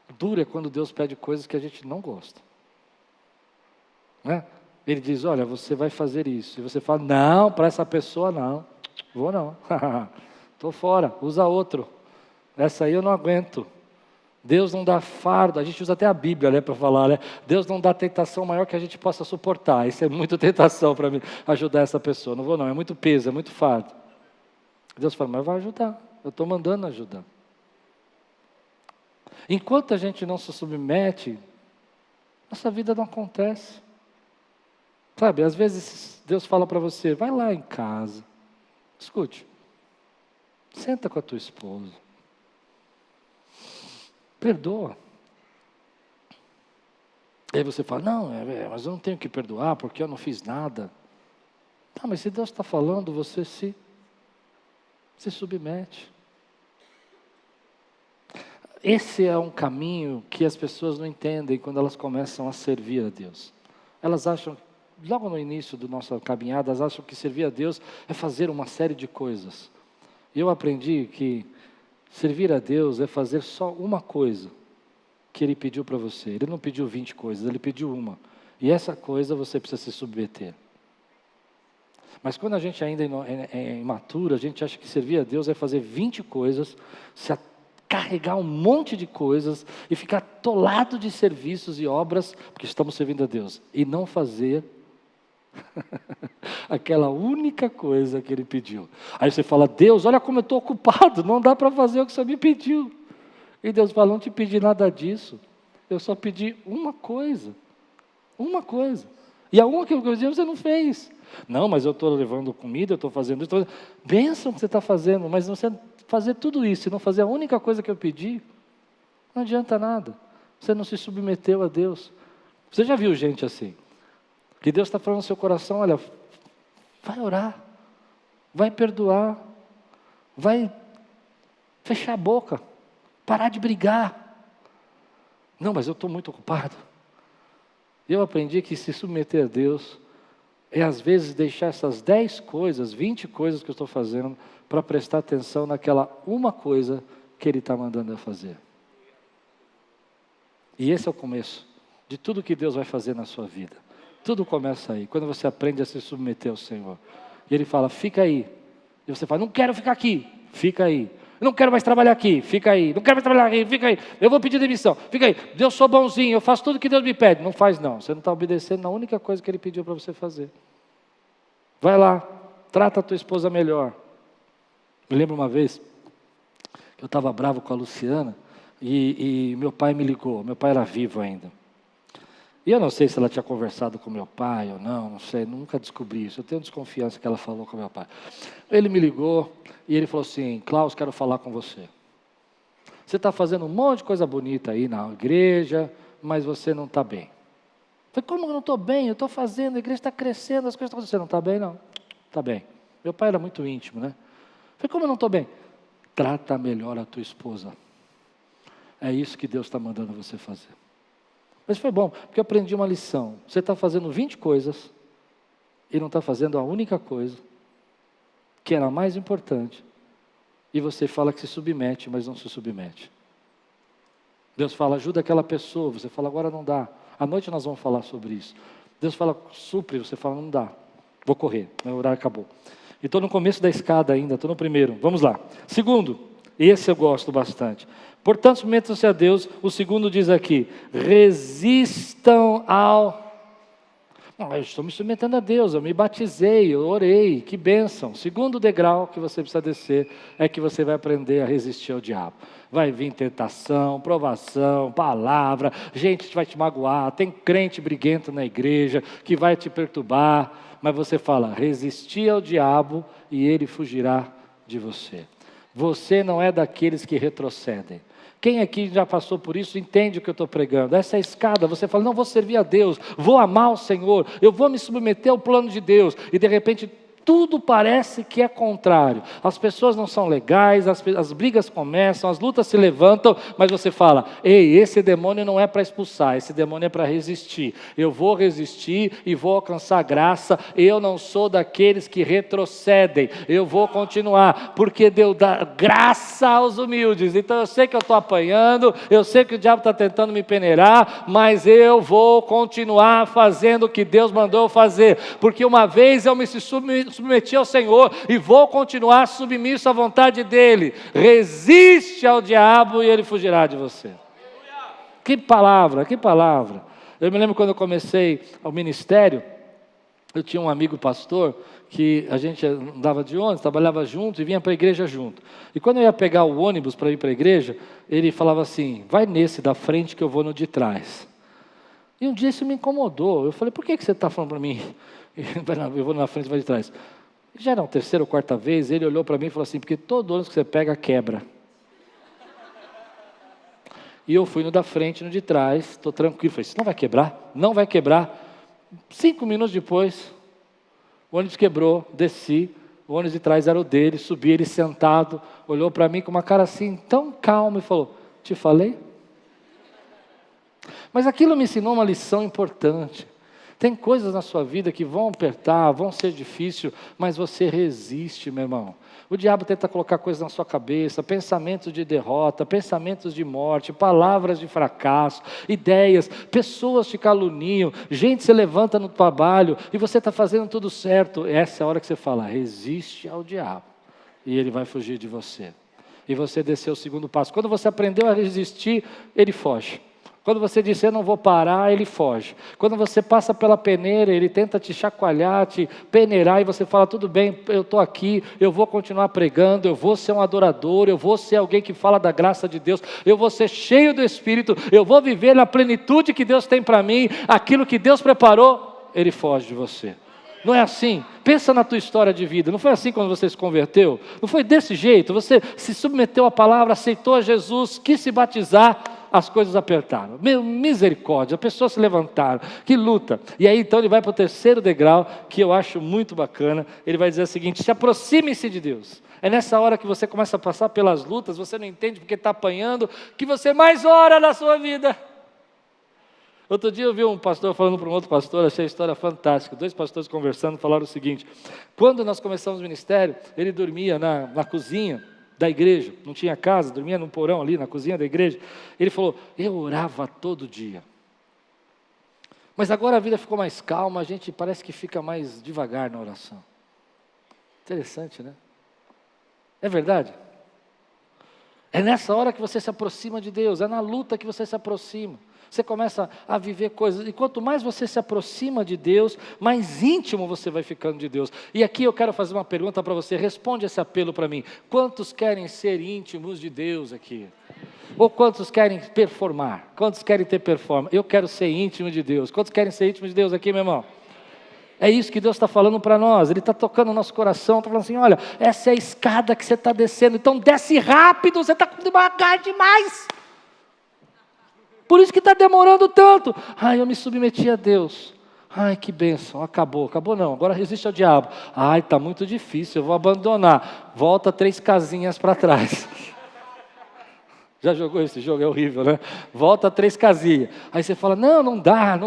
Speaker 1: O duro é quando Deus pede coisas que a gente não gosta. Né? Ele diz, olha, você vai fazer isso. E você fala, não, para essa pessoa não. Vou não. Estou fora, usa outro. Essa aí eu não aguento. Deus não dá fardo, a gente usa até a Bíblia, né, para falar, né? Deus não dá tentação maior que a gente possa suportar. Isso é muita tentação para mim, ajudar essa pessoa. Não vou não, é muito peso, é muito fardo. Deus fala, mas vai ajudar, eu estou mandando ajudar. Enquanto a gente não se submete, nossa vida não acontece. Sabe, às vezes Deus fala para você, vai lá em casa, escute, senta com a tua esposa. Perdoa. E aí você fala, não, mas eu não tenho que perdoar porque eu não fiz nada. Não, mas se Deus está falando, você se submete. Esse é um caminho que as pessoas não entendem quando elas começam a servir a Deus. Elas acham, logo no início da nossa caminhada, elas acham que servir a Deus é fazer uma série de coisas. E eu aprendi que servir a Deus é fazer só uma coisa que Ele pediu para você. Ele não pediu 20 coisas, Ele pediu uma. E essa coisa você precisa se submeter. Mas quando a gente ainda é imaturo, a gente acha que servir a Deus é fazer 20 coisas, se carregar um monte de coisas e ficar atolado de serviços e obras, porque estamos servindo a Deus. E não fazer aquela única coisa que Ele pediu. Aí você fala, Deus, olha como eu estou ocupado, não dá para fazer o que você me pediu. E Deus fala, não te pedi nada disso, eu só pedi uma coisa. E a uma que eu pedi você não fez. Não, mas eu estou levando comida, eu estou fazendo isso. Bênção que você está fazendo, mas você fazer tudo isso e não fazer a única coisa que eu pedi, não adianta nada. Você não se submeteu a Deus. Você já viu gente assim? Que Deus está falando no seu coração, olha, vai orar, vai perdoar, vai fechar a boca, parar de brigar. Não, mas eu estou muito ocupado. Eu aprendi que se submeter a Deus é às vezes deixar essas 10 coisas, 20 coisas que eu estou fazendo, para prestar atenção naquela uma coisa que Ele está mandando eu fazer. E esse é o começo de tudo que Deus vai fazer na sua vida. Tudo começa aí, quando você aprende a se submeter ao Senhor. E Ele fala, fica aí. E você fala, não quero ficar aqui, fica aí. Eu não quero mais trabalhar aqui, fica aí. Não quero mais trabalhar aqui, fica aí. Eu vou pedir demissão, fica aí. Deus, sou bonzinho, eu faço tudo que Deus me pede. Não faz não, você não está obedecendo na única coisa que Ele pediu para você fazer. Vai lá, trata a tua esposa melhor. Me lembro uma vez, que eu estava bravo com a Luciana, e meu pai me ligou, meu pai era vivo ainda. E eu não sei se ela tinha conversado com meu pai ou não sei, nunca descobri isso. Eu tenho desconfiança que ela falou com meu pai. Ele me ligou e ele falou assim, Klaus, quero falar com você. Você está fazendo um monte de coisa bonita aí na igreja, mas você não está bem. Eu falei, como eu não estou bem? Eu estou fazendo, a igreja está crescendo, as coisas estão acontecendo. Você não está bem, não? Está bem. Meu pai era muito íntimo, né? Eu falei, como eu não estou bem? Trata melhor a tua esposa. É isso que Deus está mandando você fazer. Mas foi bom, porque eu aprendi uma lição. Você está fazendo 20 coisas e não está fazendo a única coisa que era a mais importante. E você fala que se submete, mas não se submete. Deus fala, ajuda aquela pessoa. Você fala, agora não dá. À noite nós vamos falar sobre isso. Deus fala, supre. Você fala, não dá. Vou correr, meu horário acabou. E estou no começo da escada ainda, estou no primeiro. Vamos lá. Segundo, esse eu gosto bastante. Portanto, submetam-se a Deus. O segundo diz aqui, resistam ao... eu estou me submetendo a Deus, eu me batizei, eu orei, que bênção. Segundo degrau que você precisa descer, é que você vai aprender a resistir ao diabo. Vai vir tentação, provação, palavra, gente vai te magoar, tem crente briguento na igreja que vai te perturbar, mas você fala, resistir ao diabo e ele fugirá de você. Você não é daqueles que retrocedem. Quem aqui já passou por isso entende o que eu estou pregando. Essa é a escada, você fala, não, vou servir a Deus, vou amar o Senhor, eu vou me submeter ao plano de Deus. E de repente tudo parece que é contrário. As pessoas não são legais, as brigas começam, as lutas se levantam, mas você fala, ei, esse demônio não é para expulsar, esse demônio é para resistir. Eu vou resistir e vou alcançar graça, eu não sou daqueles que retrocedem, eu vou continuar, porque Deus dá graça aos humildes. Então eu sei que eu estou apanhando, eu sei que o diabo está tentando me peneirar, mas eu vou continuar fazendo o que Deus mandou eu fazer, porque uma vez eu me submeti ao Senhor e vou continuar submisso à vontade dEle. Resiste ao diabo e ele fugirá de você. Que palavra, que palavra. Eu me lembro quando eu comecei o ministério, eu tinha um amigo pastor que a gente andava de ônibus, trabalhava junto e vinha para a igreja junto. E quando eu ia pegar o ônibus para ir para a igreja, ele falava assim, vai nesse da frente que eu vou no de trás. E um dia isso me incomodou. Eu falei, por que você está falando para mim? Eu vou na frente e vai de trás. Já era a terceira ou quarta vez, ele olhou para mim e falou assim, porque todo ônibus que você pega, quebra. E eu fui no da frente, no de trás, estou tranquilo. Falei, não vai quebrar? Não vai quebrar. 5 minutos depois, o ônibus quebrou, desci, o ônibus de trás era o dele, subi, ele sentado, olhou para mim com uma cara assim, tão calma e falou, te falei? Mas aquilo me ensinou uma lição importante. Tem coisas na sua vida que vão apertar, vão ser difíceis, mas você resiste, meu irmão. O diabo tenta colocar coisas na sua cabeça, pensamentos de derrota, pensamentos de morte, palavras de fracasso, ideias, pessoas te caluniam, gente se levanta no trabalho e você está fazendo tudo certo. Essa é a hora que você fala, resiste ao diabo e ele vai fugir de você. E você desceu o segundo passo. Quando você aprendeu a resistir, ele foge. Quando você diz, eu não vou parar, ele foge. Quando você passa pela peneira, ele tenta te chacoalhar, te peneirar, e você fala, tudo bem, eu estou aqui, eu vou continuar pregando, eu vou ser um adorador, eu vou ser alguém que fala da graça de Deus, eu vou ser cheio do Espírito, eu vou viver na plenitude que Deus tem para mim, aquilo que Deus preparou, ele foge de você. Não é assim? Pensa na tua história de vida. Não foi assim quando você se converteu? Não foi desse jeito? Você se submeteu à palavra, aceitou a Jesus, quis se batizar, as coisas apertaram. Misericórdia, as pessoas se levantaram. Que luta. E aí então ele vai para o terceiro degrau, que eu acho muito bacana. Ele vai dizer o seguinte, se aproxime-se de Deus. É nessa hora que você começa a passar pelas lutas, você não entende porque está apanhando, que você mais ora na sua vida. Outro dia eu vi um pastor falando para um outro pastor, achei a história fantástica. 2 pastores conversando, falaram o seguinte, quando nós começamos o ministério, ele dormia na cozinha, da igreja, não tinha casa, dormia num porão ali na cozinha da igreja. Ele falou, eu orava todo dia. Mas agora a vida ficou mais calma, a gente parece que fica mais devagar na oração. Interessante, né? É verdade? É nessa hora que você se aproxima de Deus, é na luta que você se aproxima. Você começa a viver coisas, e quanto mais você se aproxima de Deus, mais íntimo você vai ficando de Deus. E aqui eu quero fazer uma pergunta para você, responde esse apelo para mim. Quantos querem ser íntimos de Deus aqui? Ou quantos querem performar? Quantos querem ter performance? Eu quero ser íntimo de Deus. Quantos querem ser íntimo de Deus aqui, meu irmão? É isso que Deus está falando para nós, Ele está tocando o nosso coração, está falando assim, olha, essa é a escada que você está descendo, então desce rápido, você está devagar demais. Por isso que está demorando tanto. Ai, eu me submeti a Deus. Ai, que bênção, acabou não, agora resiste ao diabo. Ai, está muito difícil, eu vou abandonar. Volta 3 casinhas para trás. Já jogou esse jogo? É horrível, né? Volta 3 casinhas. Aí você fala, não dá.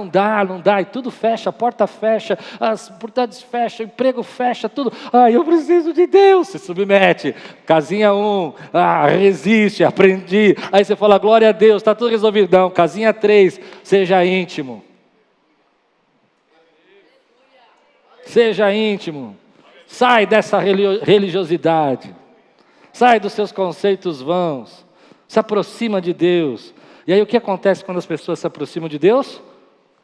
Speaker 1: E tudo fecha, a porta fecha, as portas fecham, o emprego fecha, tudo. Ai, eu preciso de Deus. Se submete. Casinha 1, resiste, aprendi. Aí você fala, glória a Deus, está tudo resolvido. Não, casinha 3, seja íntimo. Seja íntimo. Sai dessa religiosidade. Sai dos seus conceitos vãos. Se aproxima de Deus. E aí o que acontece quando as pessoas se aproximam de Deus?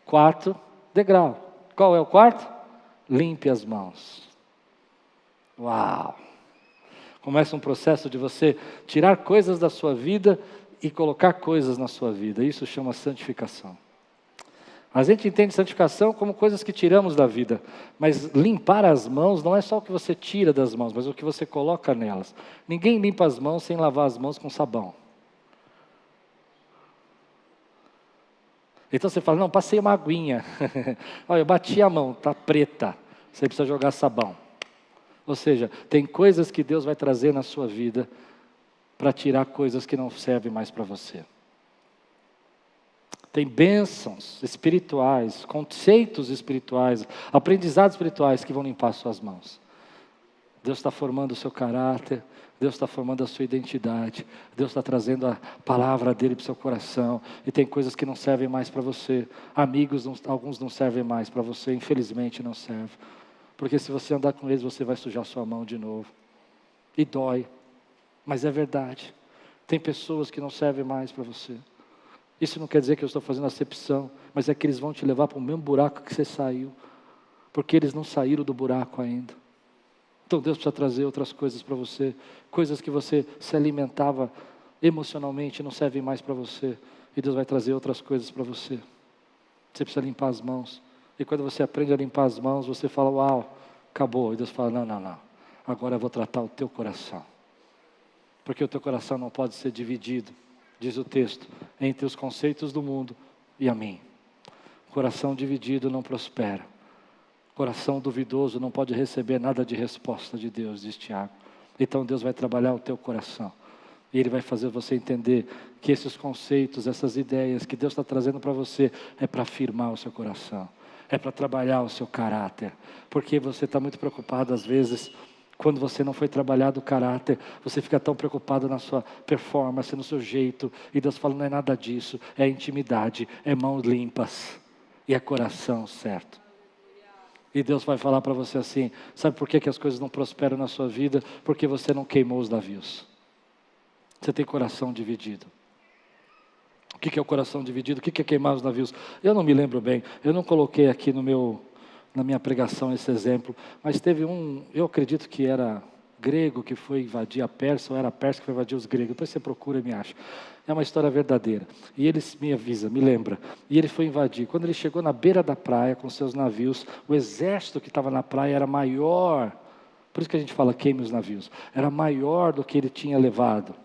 Speaker 1: 4 degrau. Qual é o quarto? Limpe as mãos. Uau! Começa um processo de você tirar coisas da sua vida e colocar coisas na sua vida. Isso chama santificação. A gente entende santificação como coisas que tiramos da vida. Mas limpar as mãos não é só o que você tira das mãos, mas o que você coloca nelas. Ninguém limpa as mãos sem lavar as mãos com sabão. Então você fala, não, passei uma aguinha. Olha, eu bati a mão, está preta. Você precisa jogar sabão. Ou seja, tem coisas que Deus vai trazer na sua vida para tirar coisas que não servem mais para você. Tem bênçãos espirituais, conceitos espirituais, aprendizados espirituais que vão limpar suas mãos. Deus está formando o seu caráter, Deus está formando a sua identidade, Deus está trazendo a palavra dEle para o seu coração, e tem coisas que não servem mais para você, amigos, alguns não servem mais para você, infelizmente não servem, porque se você andar com eles, você vai sujar sua mão de novo, e dói, mas é verdade, tem pessoas que não servem mais para você, isso não quer dizer que eu estou fazendo acepção, mas é que eles vão te levar para o mesmo buraco que você saiu, porque eles não saíram do buraco ainda. Então Deus precisa trazer outras coisas para você, coisas que você se alimentava emocionalmente não servem mais para você, e Deus vai trazer outras coisas para você. Você precisa limpar as mãos, e quando você aprende a limpar as mãos, você fala, uau, acabou, e Deus fala, não, agora eu vou tratar o teu coração, porque o teu coração não pode ser dividido, diz o texto, entre os conceitos do mundo e a mim. Coração dividido não prospera. Coração duvidoso não pode receber nada de resposta de Deus, diz Tiago. Então Deus vai trabalhar o teu coração. E Ele vai fazer você entender que esses conceitos, essas ideias que Deus está trazendo para você, é para afirmar o seu coração. É para trabalhar o seu caráter. Porque você está muito preocupado às vezes, quando você não foi trabalhado o caráter, você fica tão preocupado na sua performance, no seu jeito. E Deus fala, não é nada disso, é intimidade, é mãos limpas e é coração certo. E Deus vai falar para você assim, sabe por que as coisas não prosperam na sua vida? Porque você não queimou os navios. Você tem coração dividido. O que é o coração dividido? O que é queimar os navios? Eu não me lembro bem, eu não coloquei aqui na minha pregação esse exemplo, mas teve eu acredito que era grego que foi invadir a Pérsia, ou era a Pérsia que foi invadir os gregos, depois você procura e me acha. É uma história verdadeira. E ele me avisa, me lembra. E ele foi invadir. Quando ele chegou na beira da praia com seus navios, o exército que estava na praia era maior. Por isso que a gente fala queime os navios. Era maior do que ele tinha levado.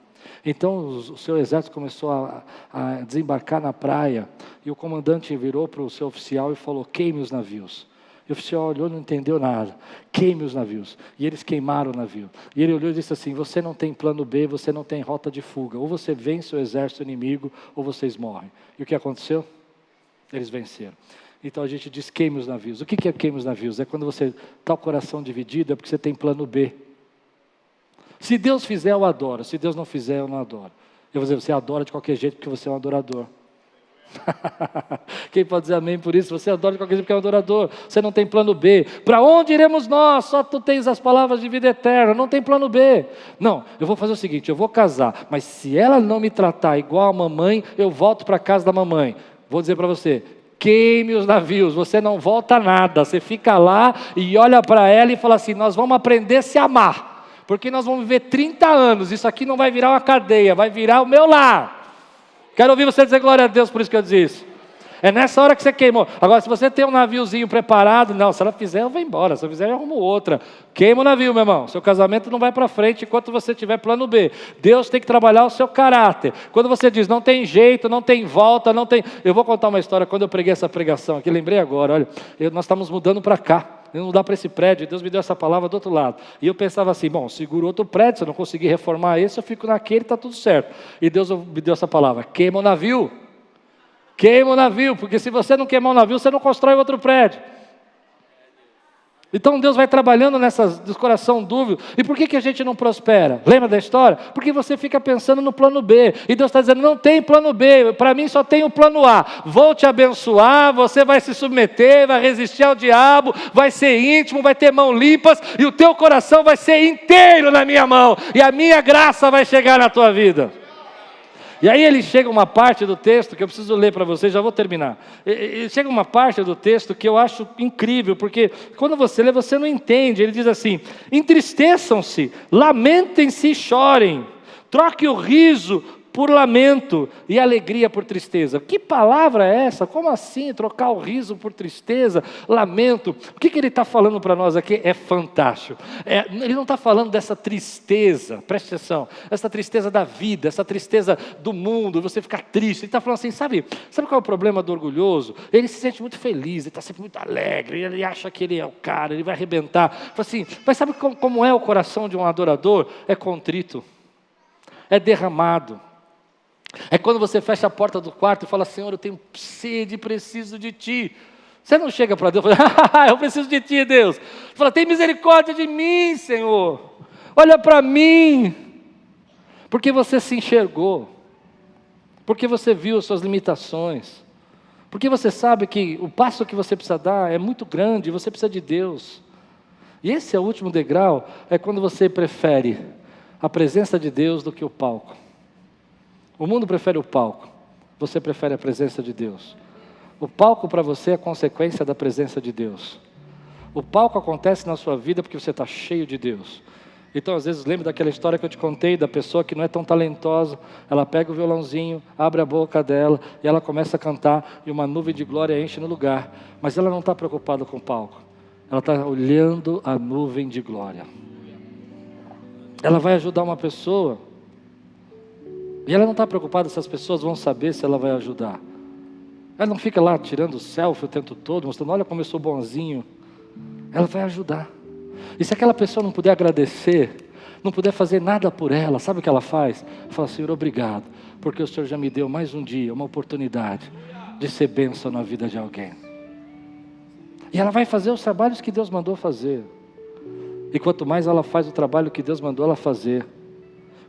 Speaker 1: Então o seu exército começou a desembarcar na praia. E o comandante virou para o seu oficial e falou, queime os navios. E o oficial olhou e não entendeu nada. Queime os navios. E eles queimaram o navio. E ele olhou e disse assim, você não tem plano B, você não tem rota de fuga. Ou você vence o exército inimigo, ou vocês morrem. E o que aconteceu? Eles venceram. Então a gente diz queime os navios. O que é queime os navios? É quando você está o coração dividido, é porque você tem plano B. Se Deus fizer, eu adoro. Se Deus não fizer, eu não adoro. Eu vou dizer, você adora de qualquer jeito porque você é um adorador. Quem pode dizer amém por isso? Você adora de qualquer jeito porque é um adorador. Você não tem plano B. Para onde iremos nós? Só tu tens as palavras de vida eterna. Não tem plano B. Não, eu vou fazer o seguinte, eu vou casar, mas se ela não me tratar igual a mamãe, eu volto para a casa da mamãe. Vou dizer para você, queime os navios, você não volta a nada. Você fica lá e olha para ela e fala assim, nós vamos aprender a se amar, porque nós vamos viver 30 anos, isso aqui não vai virar uma cadeia, vai virar o meu lar. Quero ouvir você dizer glória a Deus por isso que eu disse isso. É nessa hora que você queimou. Agora, se você tem um naviozinho preparado, não, se ela fizer, eu vou embora. Se eu fizer, eu arrumo outra. Queima o navio, meu irmão. Seu casamento não vai para frente enquanto você tiver plano B. Deus tem que trabalhar o seu caráter. Quando você diz, não tem jeito, não tem volta, não tem... Eu vou contar uma história, quando eu preguei essa pregação aqui, lembrei agora, olha, nós estamos mudando para cá. Eu não dá para esse prédio, Deus me deu essa palavra do outro lado. E eu pensava assim, bom, seguro outro prédio, se eu não conseguir reformar esse, eu fico naquele, está tudo certo. E Deus me deu essa palavra, queima o navio. Queima o navio, porque se você não queimar o navio, você não constrói outro prédio. Então Deus vai trabalhando nessas do coração dúbio. E por que a gente não prospera? Lembra da história? Porque você fica pensando no plano B. E Deus está dizendo, não tem plano B, para mim só tem o plano A. Vou te abençoar, você vai se submeter, vai resistir ao diabo, vai ser íntimo, vai ter mãos limpas, e o teu coração vai ser inteiro na minha mão. E a minha graça vai chegar na tua vida. E aí ele chega uma parte do texto que eu preciso ler para vocês, já vou terminar. Chega uma parte do texto que eu acho incrível, porque quando você lê, você não entende. Ele diz assim, entristeçam-se, lamentem-se e chorem, troque o riso por lamento e alegria por tristeza. Que palavra é essa? Como assim trocar o riso por tristeza, lamento? O que ele está falando para nós aqui é fantástico. Ele não está falando dessa tristeza, preste atenção, essa tristeza da vida, essa tristeza do mundo, você ficar triste. Ele está falando assim, sabe qual é o problema do orgulhoso? Ele se sente muito feliz, ele está sempre muito alegre, ele acha que ele é o cara, ele vai arrebentar. Fala assim, mas sabe como é o coração de um adorador? É contrito, é derramado. É quando você fecha a porta do quarto e fala, Senhor, eu tenho sede, preciso de Ti. Você não chega para Deus e fala, eu preciso de Ti, Deus. Você fala, tem misericórdia de mim, Senhor. Olha para mim. Porque você se enxergou. Porque você viu as suas limitações. Porque você sabe que o passo que você precisa dar é muito grande, você precisa de Deus. E esse é o último degrau, é quando você prefere a presença de Deus do que o palco. O mundo prefere o palco, você prefere a presença de Deus. O palco para você é consequência da presença de Deus. O palco acontece na sua vida porque você está cheio de Deus. Então às vezes lembra daquela história que eu te contei, da pessoa que não é tão talentosa, ela pega o violãozinho, abre a boca dela e ela começa a cantar e uma nuvem de glória enche no lugar. Mas ela não está preocupada com o palco, ela está olhando a nuvem de glória. Ela vai ajudar uma pessoa, e ela não está preocupada se as pessoas vão saber se ela vai ajudar. Ela não fica lá tirando selfie o tempo todo, mostrando, olha como eu sou bonzinho. Ela vai ajudar. E se aquela pessoa não puder agradecer, não puder fazer nada por ela, sabe o que ela faz? Fala, Senhor, obrigado, porque o Senhor já me deu mais um dia, uma oportunidade de ser bênção na vida de alguém. E ela vai fazer os trabalhos que Deus mandou fazer. E quanto mais ela faz o trabalho que Deus mandou ela fazer,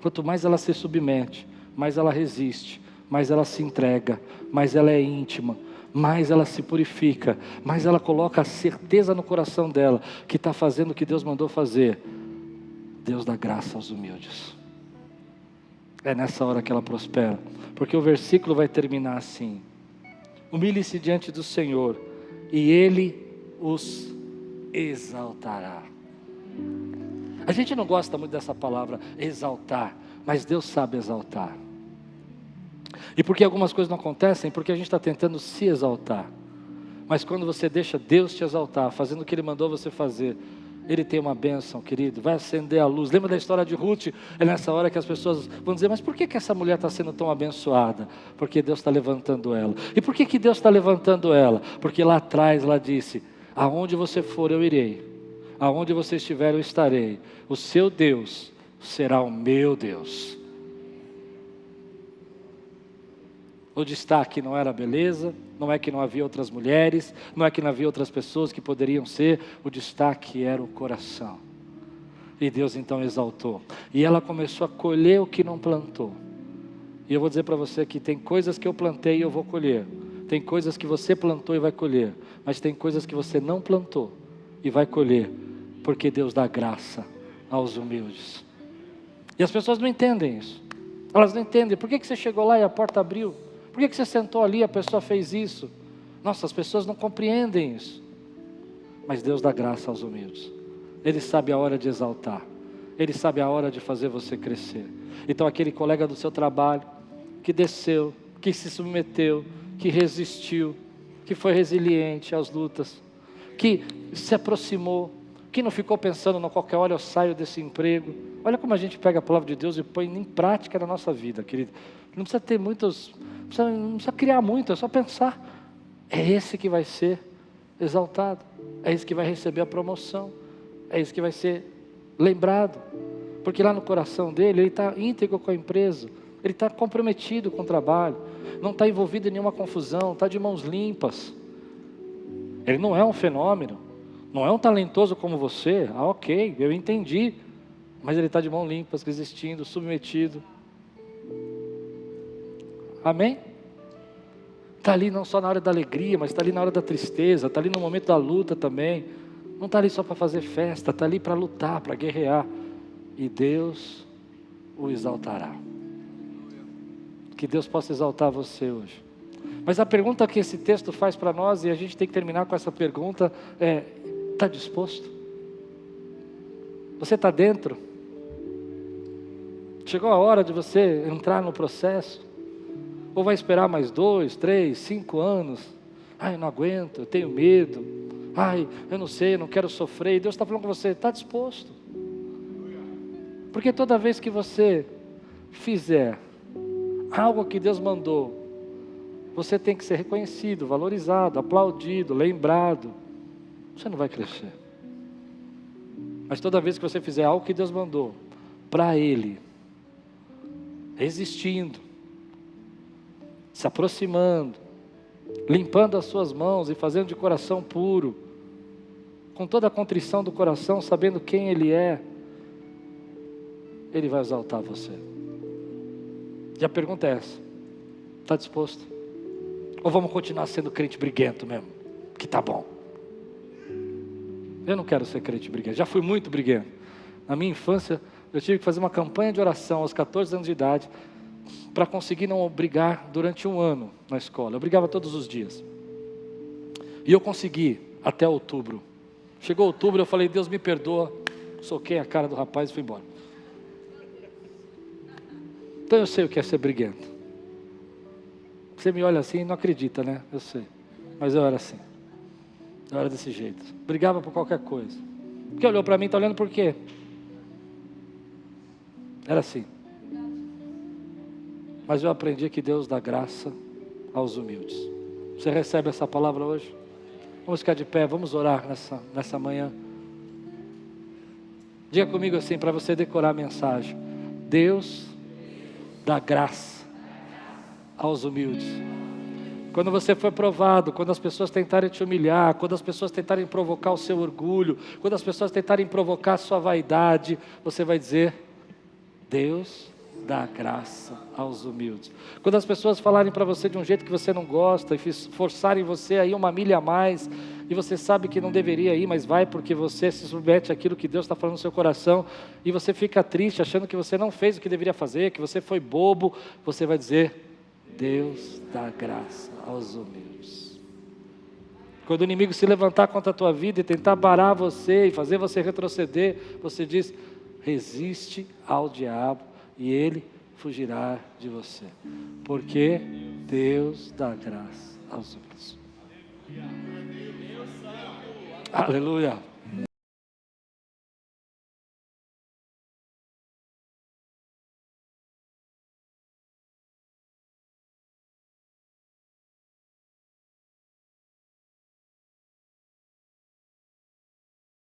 Speaker 1: quanto mais ela se submete, mais ela resiste, mais ela se entrega, mais ela é íntima, mais ela se purifica, mais ela coloca a certeza no coração dela que está fazendo o que Deus mandou fazer. Deus dá graça aos humildes. É nessa hora que ela prospera, porque o versículo vai terminar assim: humilhe-se diante do Senhor e Ele os exaltará. A gente não gosta muito dessa palavra exaltar, mas Deus sabe exaltar. E por que algumas coisas não acontecem? Porque a gente está tentando se exaltar. Mas quando você deixa Deus te exaltar, fazendo o que Ele mandou você fazer, Ele tem uma bênção, querido, vai acender a luz. Lembra da história de Ruth? É nessa hora que as pessoas vão dizer, mas por que essa mulher está sendo tão abençoada? Porque Deus está levantando ela. E por que Deus está levantando ela? Porque lá atrás ela disse, aonde você for eu irei, aonde você estiver eu estarei, o seu Deus será o meu Deus. O destaque não era a beleza, não é que não havia outras mulheres, não é que não havia outras pessoas que poderiam ser, o destaque era o coração. E Deus então exaltou. E ela começou a colher o que não plantou. E eu vou dizer para você que tem coisas que eu plantei e eu vou colher. Tem coisas que você plantou e vai colher. Mas tem coisas que você não plantou e vai colher. Porque Deus dá graça aos humildes. E as pessoas não entendem isso. Elas não entendem. Por que você chegou lá e a porta abriu? Por que você sentou ali e a pessoa fez isso? Nossa, as pessoas não compreendem isso. Mas Deus dá graça aos humildes. Ele sabe a hora de exaltar. Ele sabe a hora de fazer você crescer. Então aquele colega do seu trabalho, que desceu, que se submeteu, que resistiu, que foi resiliente às lutas, que se aproximou, que não ficou pensando no qualquer hora eu saio desse emprego. Olha como a gente pega a palavra de Deus e põe em prática na nossa vida, querido. Não precisa ter muitos, não precisa criar muito, é só pensar. É esse que vai ser exaltado, é esse que vai receber a promoção, é esse que vai ser lembrado, porque lá no coração dele, ele está íntegro com a empresa, ele está comprometido com o trabalho, não está envolvido em nenhuma confusão, está de mãos limpas. Ele não é um fenômeno, não é um talentoso como você. Ok, eu entendi, mas ele está de mãos limpas, resistindo, submetido. Amém? Está ali não só na hora da alegria, mas está ali na hora da tristeza, está ali no momento da luta também. Não está ali só para fazer festa, está ali para lutar, para guerrear. E Deus o exaltará. Que Deus possa exaltar você hoje. Mas a pergunta que esse texto faz para nós, e a gente tem que terminar com essa pergunta, é: está disposto? Você está dentro? Chegou a hora de você entrar no processo? Ou vai esperar mais 2, 3, 5 anos? Ai, eu não aguento, eu tenho medo. Ai, eu não sei, eu não quero sofrer. E Deus está falando com você: está disposto? Porque toda vez que você fizer algo que Deus mandou, você tem que ser reconhecido, valorizado, aplaudido, lembrado. Você não vai crescer. Mas toda vez que você fizer algo que Deus mandou, para Ele, resistindo, se aproximando, limpando as suas mãos e fazendo de coração puro, com toda a contrição do coração, sabendo quem Ele é, Ele vai exaltar você. E a pergunta é essa: está disposto? Ou vamos continuar sendo crente briguento mesmo? Que tá bom. Eu não quero ser crente briguento, já fui muito briguento. Na minha infância, eu tive que fazer uma campanha de oração aos 14 anos de idade, para conseguir não brigar durante 1 ano na escola. Eu brigava todos os dias. E eu consegui até outubro. Chegou outubro, eu falei: Deus me perdoa. Soquei a cara do rapaz e fui embora. Então eu sei o que é ser briguento. Você me olha assim e não acredita, né? Eu sei. Mas eu era assim. Eu era desse jeito. Brigava por qualquer coisa. Porque olhou para mim, está olhando por quê? Era assim. Mas eu aprendi que Deus dá graça aos humildes. Você recebe essa palavra hoje? Vamos ficar de pé, vamos orar nessa manhã. Diga comigo assim, para você decorar a mensagem: Deus dá graça aos humildes. Quando você for provado, quando as pessoas tentarem te humilhar, quando as pessoas tentarem provocar o seu orgulho, quando as pessoas tentarem provocar a sua vaidade, você vai dizer: Deus dá graça aos humildes. Quando as pessoas falarem para você de um jeito que você não gosta, e forçarem você a ir 1 milha a mais, e você sabe que não deveria ir, mas vai porque você se submete àquilo que Deus está falando no seu coração, e você fica triste achando que você não fez o que deveria fazer, que você foi bobo, você vai dizer: Deus dá graça aos humildes. Quando o inimigo se levantar contra a tua vida e tentar parar você e fazer você retroceder, você diz: resiste ao diabo e ele fugirá de você, porque Deus dá graça aos humildes. Aleluia.